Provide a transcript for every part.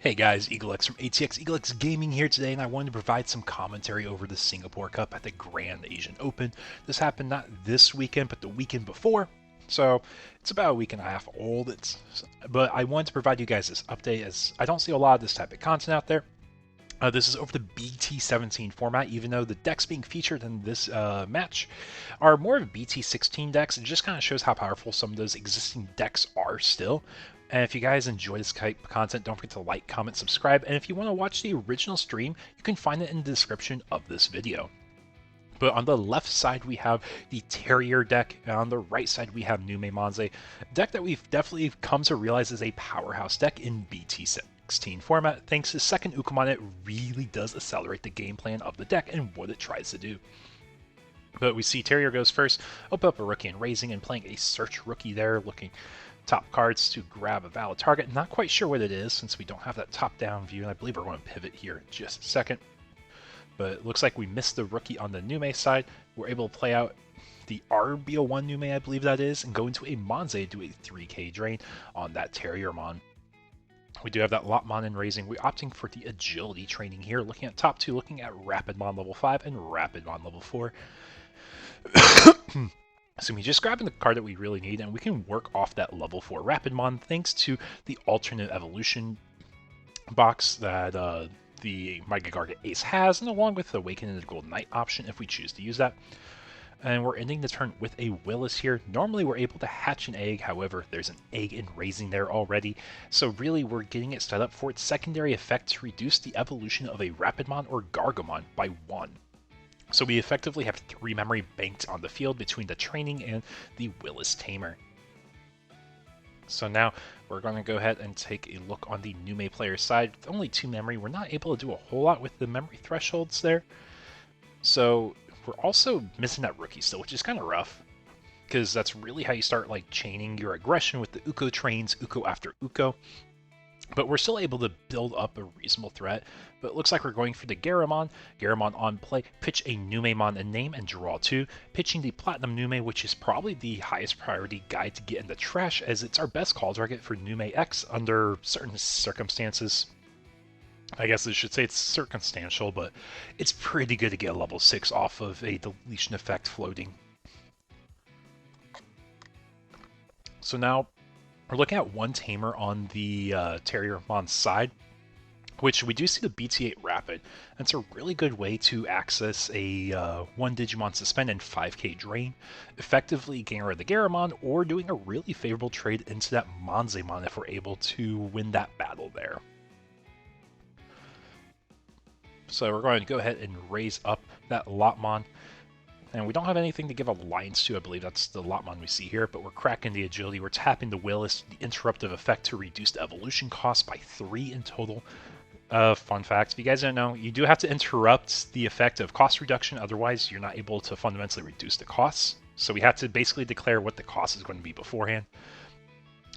Hey guys, EagleX from ATX EagleX Gaming here today, and I wanted to provide some commentary over the Singapore Cup at the Grand Asian Open. This happened not this weekend, but the weekend before, so it's about a week and a half old. But I wanted to provide you guys this update as I don't see a lot of this type of content out there. This is over the BT17 format, even though the decks being featured in this match are more of BT16 decks. It just kind of shows how powerful some of those existing decks are still. And if you guys enjoy this type of content, don't forget to like, comment, subscribe. And if you want to watch the original stream, you can find it in the description of this video. But on the left side, we have the Terrier deck, and on the right side, we have NumeMonzae, a deck that we've definitely come to realize is a powerhouse deck in BT16 format. Thanks to second Ukamon, it really does accelerate the game plan of the deck and what it tries to do. But we see Terrier goes first, open up a rookie and raising, and playing a search rookie there, looking top cards to grab a valid target. Not quite sure what it is since we don't have that top-down view, and I believe we're going to pivot here in just a second. But it looks like we missed the rookie on the Nume side. We're able to play out the RBO1 Nume, I believe that is, and go into a Monzae, do a 3k drain on that Terriermon. We do have that Lotmon in raising. We're opting for the agility training here, looking at top 2, looking at Rapidmon level 5 and Rapidmon level 4. So we're just grabbing the card that we really need, and we can work off that level 4 Rapidmon thanks to the alternate evolution box that the Mega Garget Ace has, and along with the Awakening the Golden Knight option if we choose to use that. And we're ending the turn with a Willis here. Normally we're able to hatch an egg, however, there's an egg in raising there already. So really we're getting it set up for its secondary effect to reduce the evolution of a Rapidmon or Gargomon by 1. So we effectively have 3 memory banked on the field between the training and the Willis Tamer. So now we're going to go ahead and take a look on the Nume player side. With only 2 memory, we're not able to do a whole lot with the memory thresholds there. So we're also missing that rookie still, which is kind of rough, because that's really how you start like chaining your aggression with the Uko trains, Uko after Uko. But we're still able to build up a reasonable threat. But it looks like we're going for the Garamon. Garamon on play, pitch a Numemon a name and draw 2. Pitching the Platinum Nume, which is probably the highest priority guy to get in the trash, as it's our best call target for Nume X under certain circumstances. I guess I should say it's circumstantial, but it's pretty good to get a level 6 off of a deletion effect floating. So now we're looking at 1 Tamer on the Terriermon side, which we do see the BT8 Rapid. That's a really good way to access a 1 Digimon Suspend and 5k Drain, effectively getting rid of the Garamon, or doing a really favorable trade into that Monzaemon if we're able to win that battle there. So we're going to go ahead and raise up that Lotmon. And we don't have anything to give Alliance to, I believe that's the Lotmon we see here, but we're cracking the agility, we're tapping the Willis, the interruptive effect to reduce the evolution cost by 3 in total. Fun fact, if you guys don't know, you do have to interrupt the effect of cost reduction, otherwise you're not able to fundamentally reduce the costs. So we have to basically declare what the cost is going to be beforehand.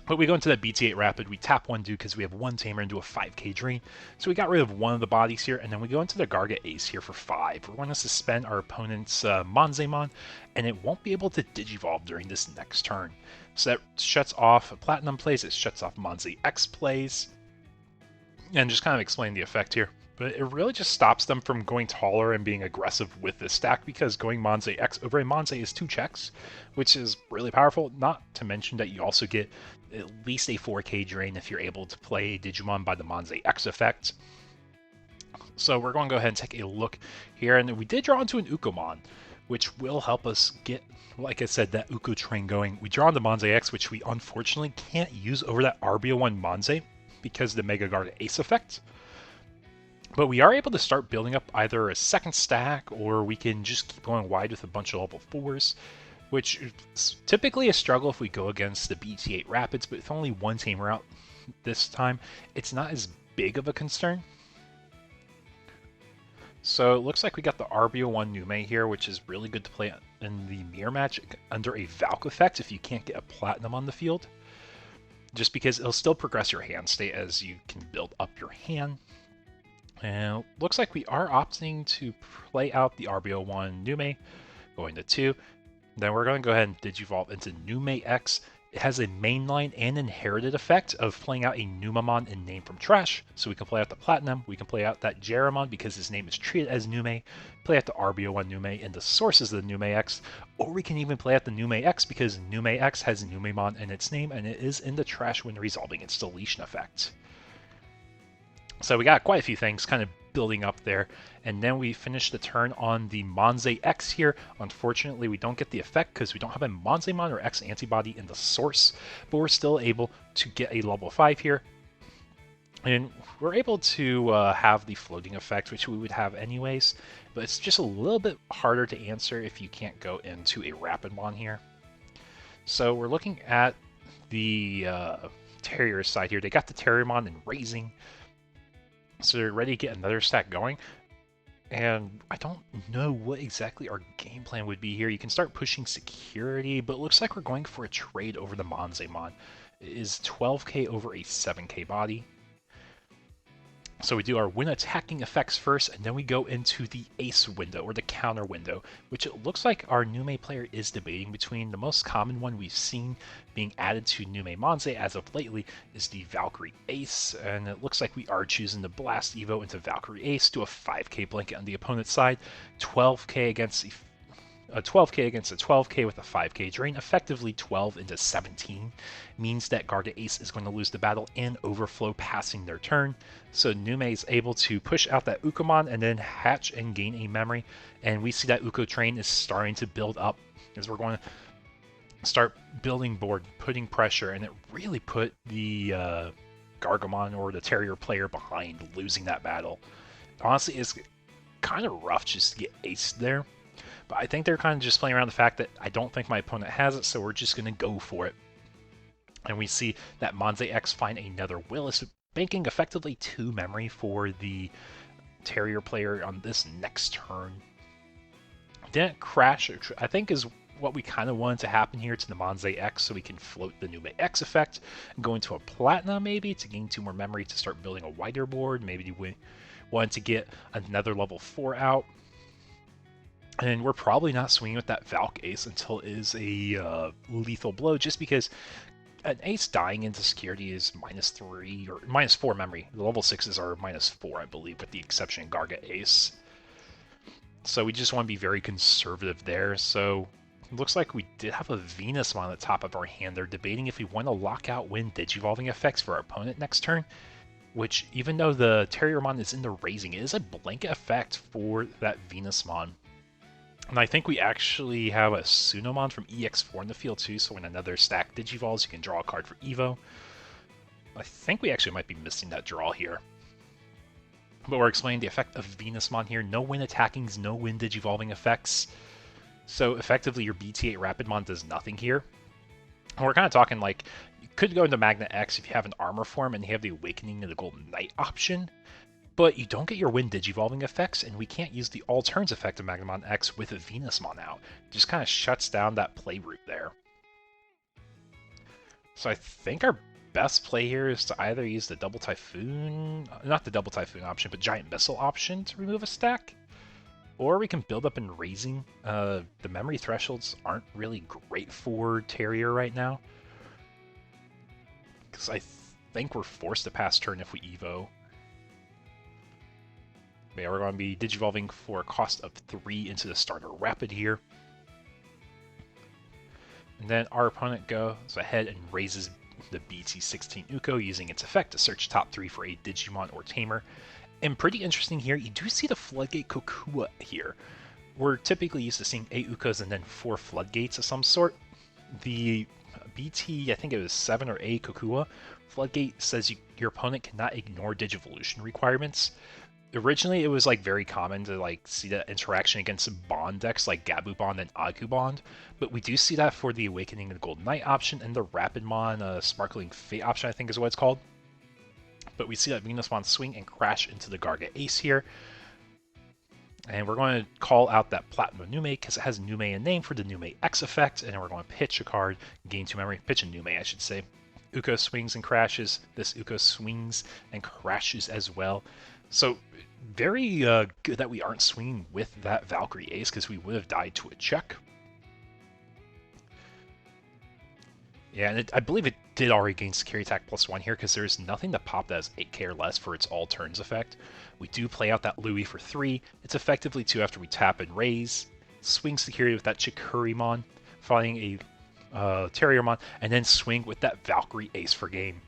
But we go into that BT8 Rapid, we tap 1 dude because we have 1 Tamer and do a 5k Drain. So we got rid of 1 of the bodies here, and then we go into the Garget Ace here for 5. We're going to suspend our opponent's Monzaemon, and it won't be able to Digivolve during this next turn. So that shuts off Platinum plays, it shuts off Monzae X plays, and just kind of explain the effect here. But it really just stops them from going taller and being aggressive with this stack, because going Monzae X over a Monzae is 2 checks, which is really powerful, not to mention that you also get at least a 4k Drain if you're able to play a Digimon by the Monzae X effect. So we're going to go ahead and take a look here, and we did draw into an Ukomon, which will help us get, like I said, that Uko train going. We draw into Monzae X, which we unfortunately can't use over that RBO1 Monzae because of the Mega Guard Ace effect. But we are able to start building up either a second stack, or we can just keep going wide with a bunch of level 4s, which is typically a struggle if we go against the BT8 Rapids, but with only 1 Tamer out this time, it's not as big of a concern. So it looks like we got the RBO1 Nume here, which is really good to play in the mirror match under a Valk effect if you can't get a Platinum on the field, just because it'll still progress your hand state as you can build up your hand. And it looks like we are opting to play out the RBO1 Nume, going to 2. Then we're going to go ahead and Digivolve into Nume X. it has a mainline and inherited effect of playing out a NumeMon in Name from Trash. So we can play out the Platinum, we can play out that Jeramon because his name is treated as Nume, play out the RBO1 Nume and the source is the NumeX, or we can even play out the NumeX because NumeX has NumeMon in its name and it is in the trash when resolving its deletion effect. So we got quite a few things kind of building up there, and then we finish the turn on the Monzae X here. Unfortunately, we don't get the effect because we don't have a Monzaemon or X antibody in the source, but we're still able to get a level 5 here. And we're able to have the floating effect, which we would have anyways, but it's just a little bit harder to answer if you can't go into a Rapidmon here. So we're looking at the Terrier side here. They got the Terriermon and Raising, so they're ready to get another stack going. And I don't know what exactly our game plan would be here. You can start pushing security, but it looks like we're going for a trade over the Monzaemon. It is 12k over a 7k body. So we do our win attacking effects first, and then we go into the ace window, or the counter window, which it looks like our Nume player is debating between. The most common one we've seen being added to NumeMonzae as of lately is the Valkyrie Ace, and it looks like we are choosing to blast Evo into Valkyrie Ace, do a 5k blanket on the opponent's side, 12k against the a 12k against a 12k with a 5k drain, effectively 12 into 17, means that Garda Ace is going to lose the battle and overflow passing their turn. So Nume is able to push out that Ukomon and then hatch and gain a memory, and we see that Uko train is starting to build up as we're going to start building board, putting pressure, and it really put the Gargomon or the Terrier player behind losing that battle. Honestly, it's kind of rough just to get aced there. But I think they're kind of just playing around the fact that I don't think my opponent has it, so we're just going to go for it. And we see that Monzae X find another Willis, banking effectively 2 memory for the Terrier player on this next turn. Didn't crash, I think is what we kind of wanted to happen here to the Monzae X, so we can float the Nume X effect and go into a Platinum maybe to gain 2 more memory to start building a wider board. Maybe we wanted to get another level 4 out. And we're probably not swinging with that Valk Ace until it is a lethal blow, just because an Ace dying into security is -3 or -4 memory. The level 6s are -4, I believe, with the exception of Garga Ace. So we just want to be very conservative there. So it looks like we did have a Venusmon on the top of our hand. They're debating if we want to lock out Wind Digivolving effects for our opponent next turn, which, even though the Terriermon is in the Raising, it is a blanket effect for that Venusmon. And I think we actually have a Sunomon from EX4 in the field too, so when another stack Digivolves, you can draw a card for Evo. I think we actually might be missing that draw here. But we're explaining the effect of Venusmon here. No Wind Attackings, no Wind Digivolving effects. So effectively your BT8 Rapidmon does nothing here. And we're kind of talking like, you could go into Magna X if you have an Armor form and you have the Awakening of the Golden Knight option. But you don't get your Wind Digivolving effects, and we can't use the All Turns effect of Magnamon X with a Venusmon out. It just kind of shuts down that play route there. So I think our best play here is to either use the Double Typhoon, not the Double Typhoon option, but Giant Missile option to remove a stack. Or we can build up in Raising. The memory thresholds aren't really great for Terrier right now, because I think we're forced to pass turn if we Evo. Yeah, we're going to be Digivolving for a cost of 3 into the starter Rapid here. And then our opponent goes ahead and raises the BT17 Uko using its effect to search top 3 for a Digimon or Tamer. And pretty interesting here, you do see the Floodgate Kokua here. We're typically used to seeing 8 Ukos and then 4 Floodgates of some sort. The BT, I think it was 7 or 8 Kokua, Floodgate says your opponent cannot ignore Digivolution requirements. Originally, it was like very common to like see that interaction against Bond decks like Gabu Bond and Aku Bond, but we do see that for the Awakening of the Golden Knight option and the Rapidmon Sparkling Fate option, I think is what it's called. But we see that Venusmon swing and crash into the Garga Ace here. And we're going to call out that Platinum Nume because it has Nume in name for the Nume X effect, and we're going to pitch a card, gain 2 memory, pitch a Nume, I should say. Uko swings and crashes. This Uko swings and crashes as well. So very good that we aren't swinging with that Valkyrie Ace, because we would have died to a check. Yeah, and I believe it did already gain security attack +1 here because there's nothing to pop that has 8k or less for its all turns effect. We do play out that Louis for 3. It's effectively 2 after we tap and raise. Swing security with that Chikurimon, following a Terriermon, and then swing with that Valkyrie Ace for game.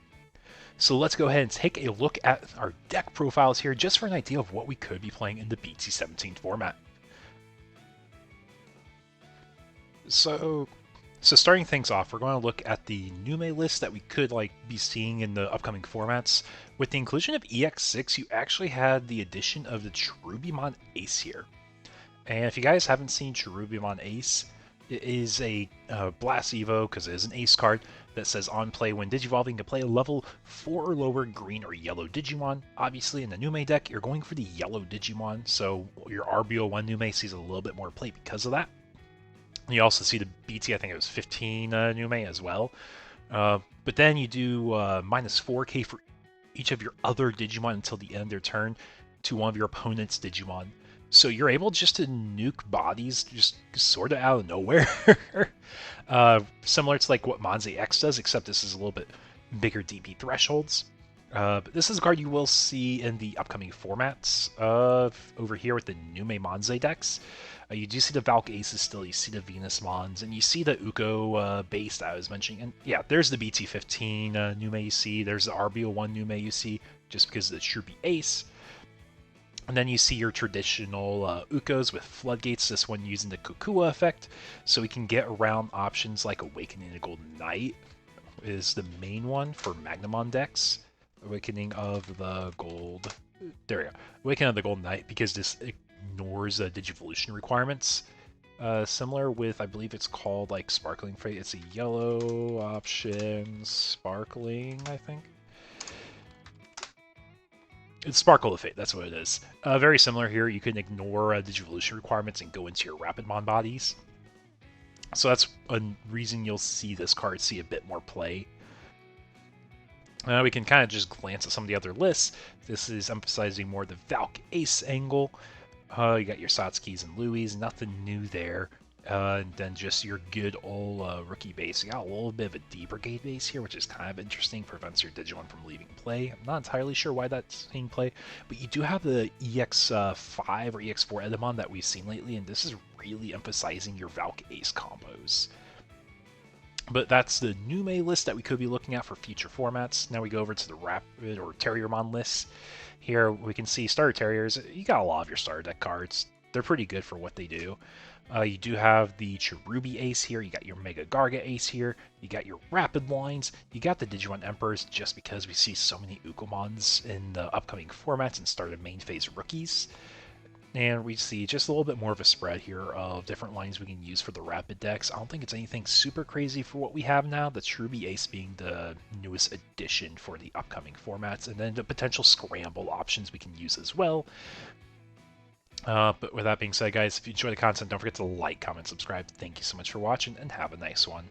So let's go ahead and take a look at our deck profiles here just for an idea of what we could be playing in the BT17 format. So starting things off, we're going to look at the Nume list that we could be seeing in the upcoming formats. With the inclusion of EX6, you actually had the addition of the Cherubimon Ace here. And if you guys haven't seen Cherubimon Ace, it is a Blast Evo, because it is an Ace card, that says on play, when Digivolving, you can play a level 4 or lower green or yellow Digimon. Obviously, in the Nume deck, you're going for the yellow Digimon, so your RBO1 Nume sees a little bit more play because of that. You also see the BT, I think it was 15 Nume as well. But then you do minus 4k for each of your other Digimon until the end of their turn to one of your opponent's Digimon. So you're able just to nuke bodies just sort of out of nowhere. Similar to what Monzae X does, except this is a little bit bigger DP thresholds. But this is a card you will see in the upcoming formats over here with the NumeMonzae decks. You do see the Valk Aces still, you see the Venus Mons, and you see the Uko base that I was mentioning. And yeah, there's the BT15 Nume you see, there's the RBO1 Nume you see, just because of the Shrooby Ace. And then you see your traditional Ukos with Floodgates, this one using the Kukua effect, so we can get around options like Awakening the Golden Knight is the main one for Magnamon decks. Awakening of the Gold... There we go. Awakening of the Golden Knight, because this ignores Digivolution requirements. Similar with, I believe it's called Sparkling Fate. It's a yellow option, Sparkling, I think. It's Sparkle of Fate, that's what it is. Very similar here, you can ignore Digivolution requirements and go into your Rapidmon bodies. So that's a reason you'll see this card see a bit more play. We can kind of just glance at some of the other lists. This is emphasizing more the Valk Ace angle. You got your Satsuki's and Louis, nothing new there. And then just your good old rookie base. You got a little bit of a D-Brigade base here, which is kind of interesting. Prevents your Digimon from leaving play. I'm not entirely sure why that's in play, but you do have the EX5 or EX4 Edamon that we've seen lately, and this is really emphasizing your Valk Ace combos. But that's the Nume list that we could be looking at for future formats. Now we go over to the Rapid or Terriermon list. Here we can see Starter Terriers. You got a lot of your starter deck cards. They're pretty good for what they do. You do have the Cherubi Ace here, you got your Mega Garga Ace here, you got your Rapid lines, you got the Digimon Emperors, just because we see so many Ukomons in the upcoming formats and started main phase rookies. And we see just a little bit more of a spread here of different lines we can use for the Rapid decks. I don't think it's anything super crazy for what we have now, the Cherubi Ace being the newest addition for the upcoming formats, and then the potential scramble options we can use as well. But with that being said, guys, if you enjoy the content, don't forget to like, comment, subscribe. Thank you so much for watching, and have a nice one.